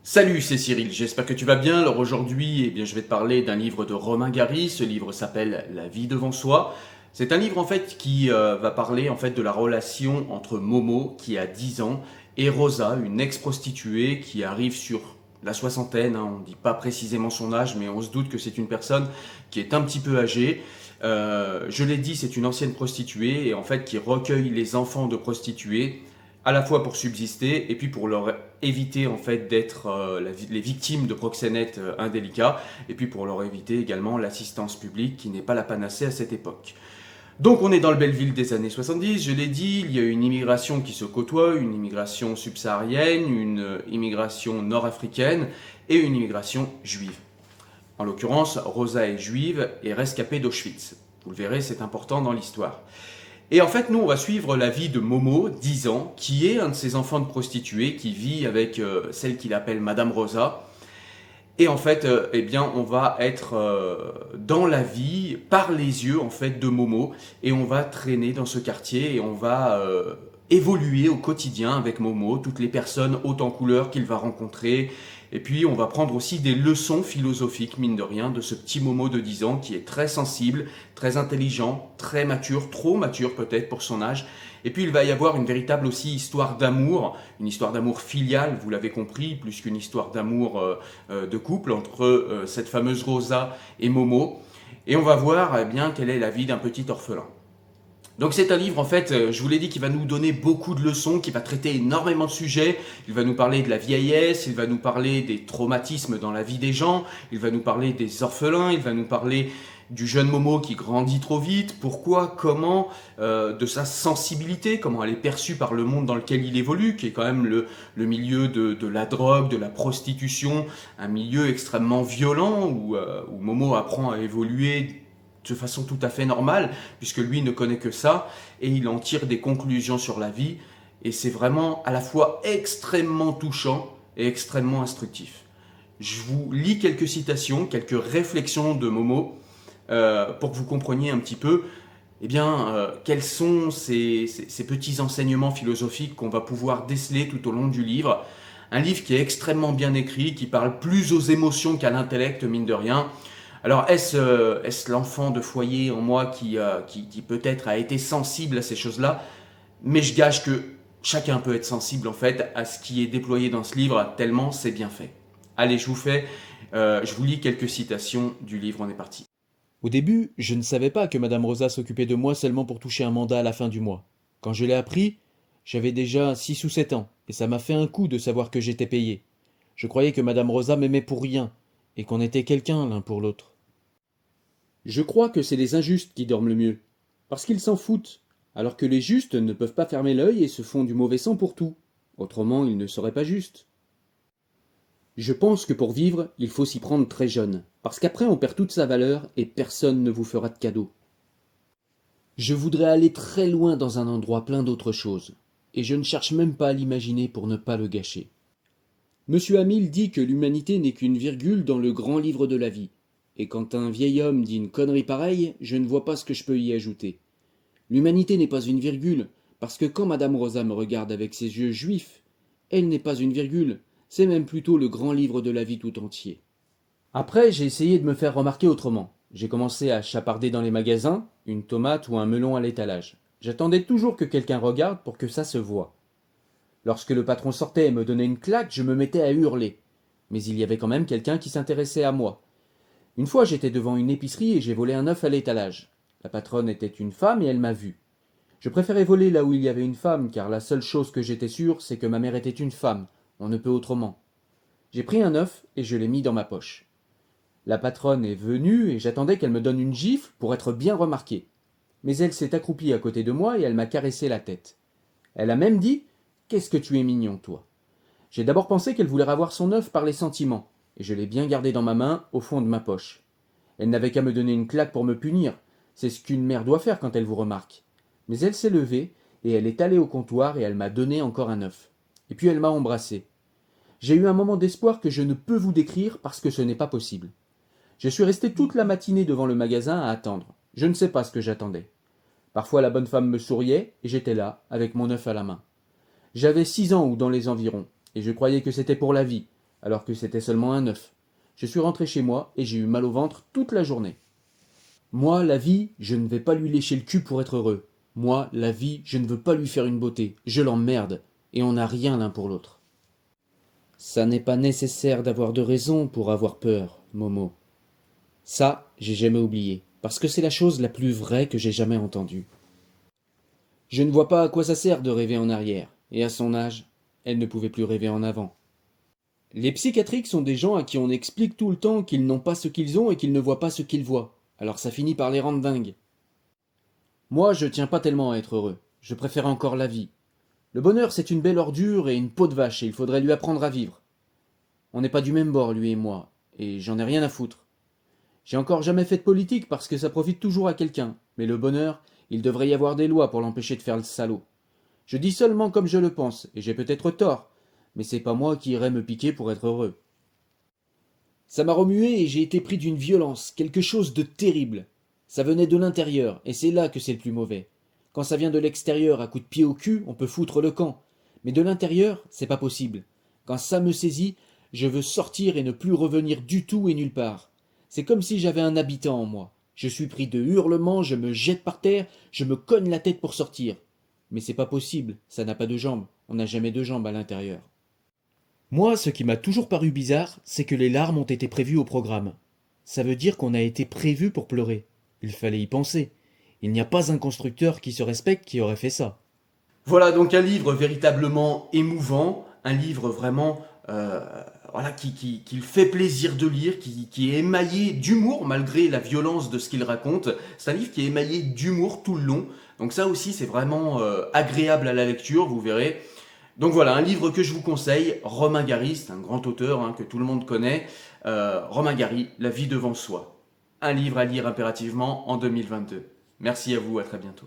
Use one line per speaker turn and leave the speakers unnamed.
Salut, c'est Cyril, j'espère que tu vas bien. Alors aujourd'hui, je vais te parler d'un livre de Romain Gary. Ce livre s'appelle La vie devant soi. C'est un livre en fait qui va parler en fait de la relation entre Momo qui a 10 ans et Rosa, une ex-prostituée qui arrive sur la soixantaine. On ne dit pas précisément son âge, mais on se doute que c'est une personne qui est un petit peu âgée. Je l'ai dit, c'est une ancienne prostituée et en fait qui recueille les enfants de prostituées à la fois pour subsister et puis pour leur éviter en fait d'être les victimes de proxénètes indélicats et puis pour leur éviter également l'assistance publique qui n'est pas la panacée à cette époque. Donc on est dans le Belleville des années 70, je l'ai dit, il y a une immigration qui se côtoie, une immigration subsaharienne, une immigration nord-africaine et une immigration juive. En l'occurrence, Rosa est juive et rescapée d'Auschwitz. Vous le verrez, c'est important dans l'histoire. Et en fait, nous, on va suivre la vie de Momo, 10 ans, qui est un de ces enfants de prostituées, qui vit avec celle qu'il appelle Madame Rosa. Et en fait, on va être dans la vie, par les yeux en fait de Momo, et on va traîner dans ce quartier et on va évoluer au quotidien avec Momo, toutes les personnes hautes en couleur qu'il va rencontrer. Et puis on va prendre aussi des leçons philosophiques, mine de rien, de ce petit Momo de 10 ans qui est très sensible, très intelligent, très mature, trop mature peut-être pour son âge. Et puis il va y avoir une véritable aussi histoire d'amour, une histoire d'amour filiale, vous l'avez compris, plus qu'une histoire d'amour de couple entre cette fameuse Rosa et Momo. Et on va voir bien quelle est la vie d'un petit orphelin. Donc c'est un livre en fait, je vous l'ai dit, qui va nous donner beaucoup de leçons, qui va traiter énormément de sujets. Il va nous parler de la vieillesse, il va nous parler des traumatismes dans la vie des gens, il va nous parler des orphelins, il va nous parler du jeune Momo qui grandit trop vite, pourquoi, comment, de sa sensibilité, comment elle est perçue par le monde dans lequel il évolue, qui est quand même le milieu de la drogue, de la prostitution, un milieu extrêmement violent où Momo apprend à évoluer de façon tout à fait normale, puisque lui ne connaît que ça, et il en tire des conclusions sur la vie, et c'est vraiment à la fois extrêmement touchant et extrêmement instructif. Je vous lis quelques citations, quelques réflexions de Momo, pour que vous compreniez un petit peu quels sont ces petits enseignements philosophiques qu'on va pouvoir déceler tout au long du livre. Un livre qui est extrêmement bien écrit, qui parle plus aux émotions qu'à l'intellect, mine de rien. Alors, est-ce l'enfant de foyer en moi qui peut-être a été sensible à ces choses-là? Mais je gage que chacun peut être sensible en fait à ce qui est déployé dans ce livre, tellement c'est bien fait. Allez, je vous lis quelques citations du livre, on est parti.
Au début, je ne savais pas que Madame Rosa s'occupait de moi seulement pour toucher un mandat à la fin du mois. Quand je l'ai appris, j'avais déjà 6 ou 7 ans, et ça m'a fait un coup de savoir que j'étais payé. Je croyais que Madame Rosa m'aimait pour rien, et qu'on était quelqu'un l'un pour l'autre. Je crois que c'est les injustes qui dorment le mieux, parce qu'ils s'en foutent, alors que les justes ne peuvent pas fermer l'œil et se font du mauvais sang pour tout. Autrement, ils ne seraient pas justes. Je pense que pour vivre, il faut s'y prendre très jeune, parce qu'après on perd toute sa valeur et personne ne vous fera de cadeau. Je voudrais aller très loin dans un endroit plein d'autres choses, et je ne cherche même pas à l'imaginer pour ne pas le gâcher. Monsieur Hamill dit que l'humanité n'est qu'une virgule dans le grand livre de la vie, et quand un vieil homme dit une connerie pareille, je ne vois pas ce que je peux y ajouter. L'humanité n'est pas une virgule, parce que quand Madame Rosa me regarde avec ses yeux juifs, elle n'est pas une virgule, c'est même plutôt le grand livre de la vie tout entier. Après, j'ai essayé de me faire remarquer autrement. J'ai commencé à chaparder dans les magasins, une tomate ou un melon à l'étalage. J'attendais toujours que quelqu'un regarde pour que ça se voie. Lorsque le patron sortait et me donnait une claque, je me mettais à hurler. Mais il y avait quand même quelqu'un qui s'intéressait à moi. Une fois, j'étais devant une épicerie et j'ai volé un œuf à l'étalage. La patronne était une femme et elle m'a vu. Je préférais voler là où il y avait une femme, car la seule chose que j'étais sûr, c'est que ma mère était une femme. On ne peut autrement. J'ai pris un œuf et je l'ai mis dans ma poche. La patronne est venue et j'attendais qu'elle me donne une gifle pour être bien remarquée. Mais elle s'est accroupie à côté de moi et elle m'a caressé la tête. Elle a même dit « Qu'est-ce que tu es mignon, toi ?» J'ai d'abord pensé qu'elle voulait avoir son œuf par les sentiments, et je l'ai bien gardé dans ma main, au fond de ma poche. Elle n'avait qu'à me donner une claque pour me punir, c'est ce qu'une mère doit faire quand elle vous remarque. Mais elle s'est levée, et elle est allée au comptoir et elle m'a donné encore un œuf. Et puis elle m'a embrassé. J'ai eu un moment d'espoir que je ne peux vous décrire parce que ce n'est pas possible. Je suis resté toute la matinée devant le magasin à attendre. Je ne sais pas ce que j'attendais. Parfois la bonne femme me souriait, et j'étais là, avec mon œuf à la main. J'avais 6 ans ou dans les environs, et je croyais que c'était pour la vie, alors que c'était seulement un œuf. Je suis rentré chez moi et j'ai eu mal au ventre toute la journée. Moi, la vie, je ne vais pas lui lécher le cul pour être heureux. Moi, la vie, je ne veux pas lui faire une beauté. Je l'emmerde. Et on n'a rien l'un pour l'autre. Ça n'est pas nécessaire d'avoir de raison pour avoir peur, Momo. Ça, j'ai jamais oublié, parce que c'est la chose la plus vraie que j'ai jamais entendue. Je ne vois pas à quoi ça sert de rêver en arrière, et à son âge, elle ne pouvait plus rêver en avant. Les psychiatriques sont des gens à qui on explique tout le temps qu'ils n'ont pas ce qu'ils ont et qu'ils ne voient pas ce qu'ils voient, alors ça finit par les rendre dingues. Moi, je tiens pas tellement à être heureux, je préfère encore la vie. Le bonheur, c'est une belle ordure et une peau de vache, et il faudrait lui apprendre à vivre. On n'est pas du même bord, lui et moi, et j'en ai rien à foutre. J'ai encore jamais fait de politique parce que ça profite toujours à quelqu'un, mais le bonheur, il devrait y avoir des lois pour l'empêcher de faire le salaud. Je dis seulement comme je le pense, et j'ai peut-être tort, mais c'est pas moi qui irais me piquer pour être heureux. Ça m'a remué et j'ai été pris d'une violence, quelque chose de terrible. Ça venait de l'intérieur, et c'est là que c'est le plus mauvais. Quand ça vient de l'extérieur à coups de pied au cul, on peut foutre le camp. Mais de l'intérieur, c'est pas possible. Quand ça me saisit, je veux sortir et ne plus revenir du tout et nulle part. C'est comme si j'avais un habitant en moi. Je suis pris de hurlements, je me jette par terre, je me cogne la tête pour sortir. Mais c'est pas possible, ça n'a pas de jambes, on n'a jamais de jambes à l'intérieur. Moi, ce qui m'a toujours paru bizarre, c'est que les larmes ont été prévues au programme. Ça veut dire qu'on a été prévu pour pleurer. Il fallait y penser. Il n'y a pas un constructeur qui se respecte qui aurait fait ça.
Voilà donc un livre véritablement émouvant, un livre vraiment voilà, qui fait plaisir de lire, qui est émaillé d'humour malgré la violence de ce qu'il raconte. C'est un livre qui est émaillé d'humour tout le long. Donc ça aussi c'est vraiment agréable à la lecture, vous verrez. Donc voilà, un livre que je vous conseille, Romain Gary, c'est un grand auteur que tout le monde connaît. Romain Gary, La vie devant soi. Un livre à lire impérativement en 2022. Merci à vous, à très bientôt.